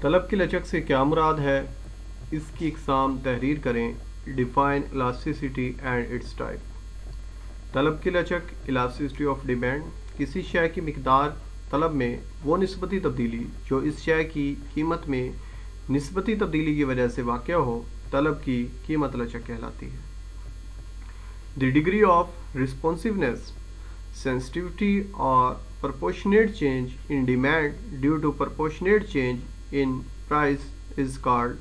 तलब की लचक से क्या मुराद है, इसकी इकसाम तहरीर करें। Define elasticity and it's type. तलब की लचक, इलास्टिसिटी ऑफ डिमांड, किसी शय की मिकदार तलब में वो निस्बती तब्दीली जो इस शय की कीमत में निस्बती तब्दीली की वजह से वाक़या हो, तलब की कीमत लचक कहलाती है। The degree of responsiveness, sensitivity or proportionate change in demand due to proportionate change in price is called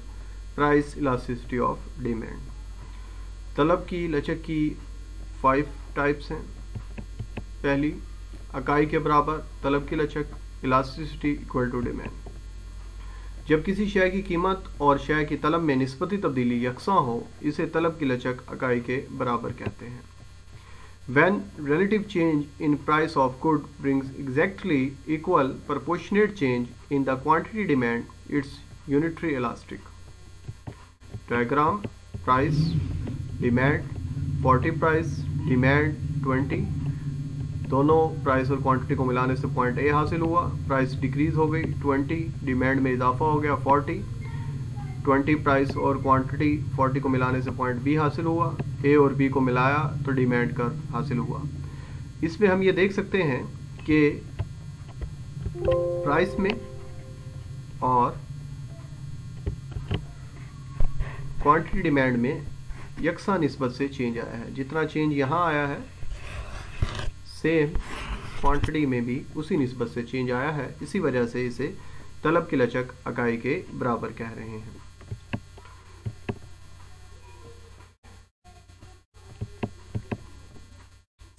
price elasticity of demand। तलब की लचक की 5 टाइप्स हैं। पहली, इकाई के बराबर तलब की लचक, इलास्टिसिटी इक्वल टू डिमांड। जब किसी शय की कीमत और शय की तलब में निस्बती तब्दीली यकसां हो, इसे तलब की लचक इकाई के बराबर कहते हैं। When relative change in price of good brings exactly equal proportionate change in the quantity demand, it's unitary elastic। Diagram: price, demand, 40 price, demand 20, दोनों प्राइस और क्वांटिटी को मिलाने से पॉइंट ए हासिल हुआ। प्राइस डिक्रीज हो गई 20, डिमांड में इजाफा हो गया 40, 20 प्राइस और क्वांटिटी 40 को मिलाने से पॉइंट बी हासिल हुआ। ए और बी को मिलाया तो डिमांड कर्व हासिल हुआ। इसमें हम ये देख सकते हैं कि प्राइस में और क्वांटिटी डिमांड में यकसा निस्बत से चेंज आया है। जितना चेंज यहाँ आया है, सेम क्वांटिटी में भी उसी निस्बत से चेंज आया है। इसी वजह से इसे तलब की लचक इकाई के बराबर कह रहे हैं।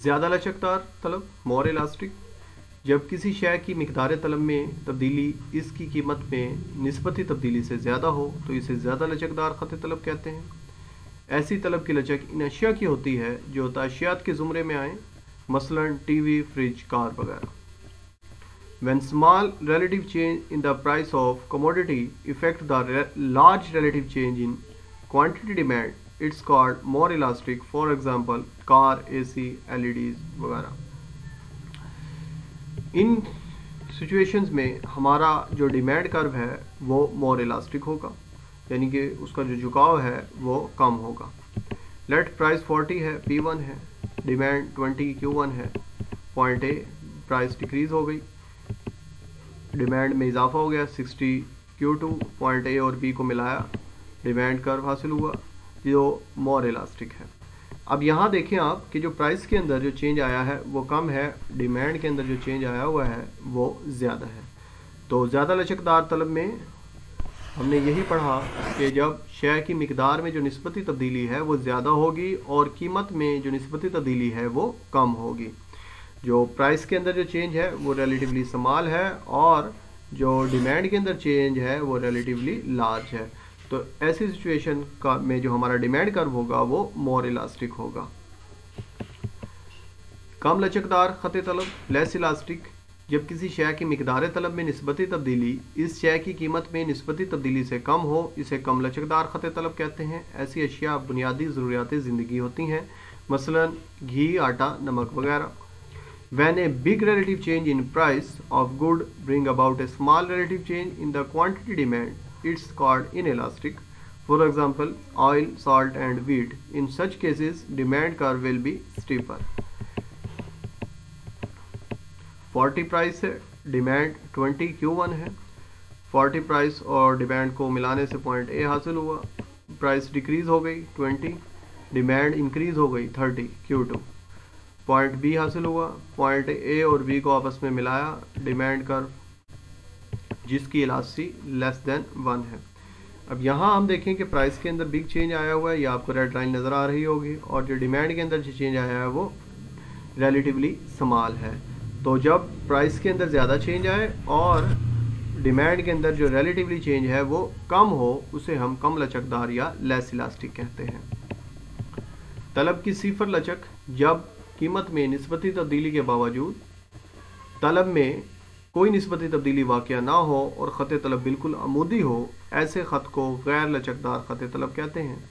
ज़्यादा लचकदार तलब, मोर इलास्टिक। जब किसी शय की मिकदार तलब में तब्दीली इसकी कीमत में निस्बती तब्दीली से ज़्यादा हो, तो इसे ज़्यादा लचकदार ख़त तलब कहते हैं। ऐसी तलब की लचक इन अशिया की होती है जो ताशियात के ज़ुमरे में आए, मसलन टीवी, फ्रिज, कार वगैरह। When small relative change in the price of commodity affect the large relative change in quantity demand, it's called more elastic। For example, car, AC, LEDs वगैरह। इन सिचुएशंस में हमारा जो डिमांड कर्व है वो मोर elastic होगा, यानी कि उसका जो झुकाव है वो कम होगा। लेट प्राइस 40 है, P1 है, डिमांड 20 Q1 है। पॉइंट ए, प्राइस डिक्रीज हो गई, डिमांड में इजाफा हो गया 60 Q2। पॉइंट ए और बी को मिलाया, डिमांड कर्व हासिल हुआ जो मोर इलास्टिक है। अब यहाँ देखें आप कि जो प्राइस के अंदर जो चेंज आया है वो कम है, डिमांड के अंदर जो चेंज आया हुआ है वो ज़्यादा है। तो ज़्यादा लचकदार तलब में हमने यही पढ़ा कि जब शय की मिकदार में जो निस्बती तब्दीली है वो ज़्यादा होगी और कीमत में जो निस्बती तब्दीली है वो कम होगी। जो प्राइस के अंदर जो चेंज है वो रिलेटिवली स्मॉल है और जो डिमांड के अंदर चेंज है वो रिलेटिवली लार्ज है। तो ऐसी सिचुएशन का में जो हमारा डिमांड कर्व होगा वो मोर इलास्टिक होगा। कम लचकदार खत तलब, लेस इलास्टिक। जब किसी शय की मिकदार तलब में निस्बती तब्दीली इस शय की कीमत में निस्बती तब्दीली से कम हो, इसे कम लचकदार खत तलब कहते हैं। ऐसी अशिया बुनियादी ज़रूरियात ज़िंदगी होती हैं, मसलन घी, आटा, नमक वगैरह। When a big relative change in price of good bring about a small relative change in the quantity demand, it's called inelastic। For example, oil, salt and wheat। In such cases, demand curve will be steeper। 40 price है, demand 20 Q1 है। 40 price और demand को मिलाने से point A हासिल हुआ। Price decrease हो गई 20, डिमांड इंक्रीज हो गई 30 Q2। पॉइंट बी हासिल हुआ। पॉइंट ए और बी को आपस में मिलाया, डिमांड कर्व जिसकी इलास्टिसिटी लेस देन 1 है। अब यहाँ हम देखें कि प्राइस के अंदर बिग चेंज आया हुआ है, ये आपको रेड लाइन नज़र आ रही होगी, और जो डिमांड के अंदर जो चेंज आया है वो रिलेटिवली स्मॉल है। तो जब प्राइस के अंदर ज़्यादा चेंज आए और डिमांड के अंदर जो रिलेटिवली चेंज है वो कम हो, उसे हम कम लचकदार या लेस इलास्टिक कहते हैं। तलब की सिफर लचक, जब कीमत में निस्बती तब्दीली के बावजूद तलब में कोई निस्बती तब्दीली वाक़या ना हो और ख़त तलब बिल्कुल अमूदी हो, ऐसे ख़त को गैर लचकदार ख़त तलब कहते हैं।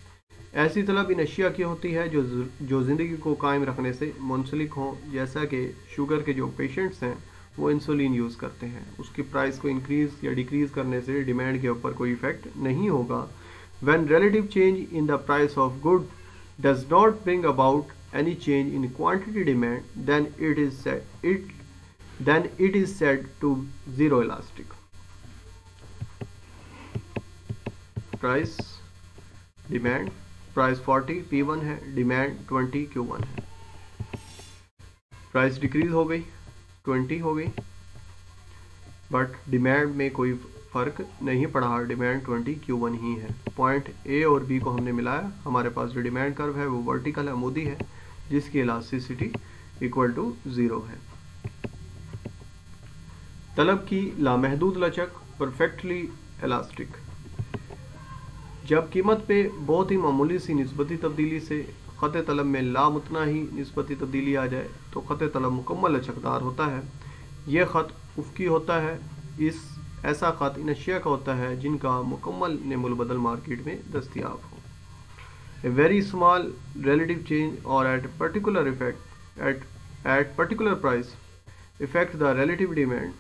ऐसी तलब इन अशिया की होती है जो ज़िंदगी को कायम रखने से मुंसलिक हों, जैसा कि शुगर के जो पेशेंट्स हैं वो इंसुलिन यूज़ करते हैं, उसकी प्राइस को इंक्रीज़ या डिक्रीज़ करने से डिमांड के ऊपर कोई इफेक्ट नहीं होगा। When relative change in the price of good does not bring about any change in quantity demand, then it is said to zero elastic. Price demand, price 40 P1 है, demand 20 Q1 है। Price decrease हो गई, 20 हो गई, but demand में कोई फर्क नहीं पड़ा, डिमांड 20 Q1 ही है। पॉइंट ए और बी को हमने मिलाया, हमारे पास जो डिमांड कर्व है वो वर्टिकल अमूदी है जिसकी इलास्टिसिटी इक्वल टू 0 है। तलब की लामहदूद लचक, परफेक्टली इलास्टिक। जब कीमत पे बहुत ही मामूली सी निस्बती तब्दीली से ख़त तलब में लामुतना ही निस्बती तब्दीली आ जाए तो ख़त तलब मुकम्मल लचकदार होता है। यह ख़त उफ़की होता है, ऐसा ख़त इन अशिया का होता है जिनका मुकम्मल नेमुल बदल मार्केट में दस्तियाब हो। A very small relative change और at particular at particular price effect the relative demand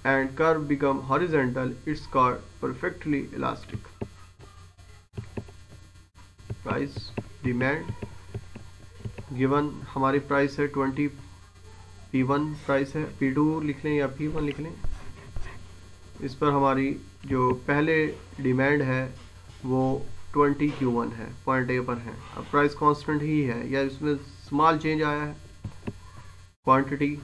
and curve become horizontal, it's called perfectly elastic. Price demand given, हमारी प्राइस है 20 P1 प्राइस है, P2 लिख लें या P1 लिख लें। इस पर हमारी जो पहले डिमांड है वो 20 Q1 है, पॉइंट ए पर है। अब प्राइस कांस्टेंट ही है या इसमें स्मॉल चेंज आया है, क्वांटिटी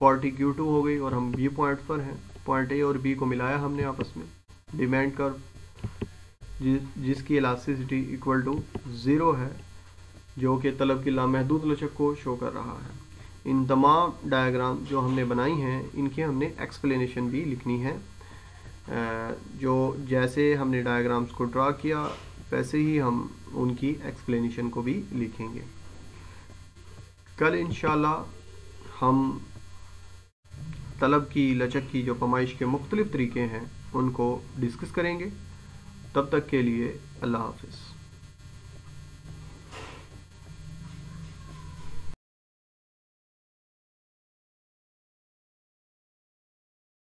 40 Q2 हो गई और हम बी पॉइंट पर हैं। पॉइंट ए और बी को मिलाया हमने आपस में, डिमांड कर्व जिसकी इलास्टिसिटी इक्वल टू 0 है, जो कि तलब की लामहदूद लचक को शो कर रहा है। इन तमाम डायग्राम जो हमने बनाई हैं इनकी हमने एक्सप्लेनेशन भी लिखनी है। जो जैसे हमने डायग्राम्स को ड्रा किया वैसे ही हम उनकी एक्सप्लेनेशन को भी लिखेंगे। कल इंशाल्लाह हम तलब की लचक की जो पमाइश के मुख्तलिफ तरीके हैं उनको डिस्कस करेंगे। तब तक के लिए अल्लाह हाफ़िज़।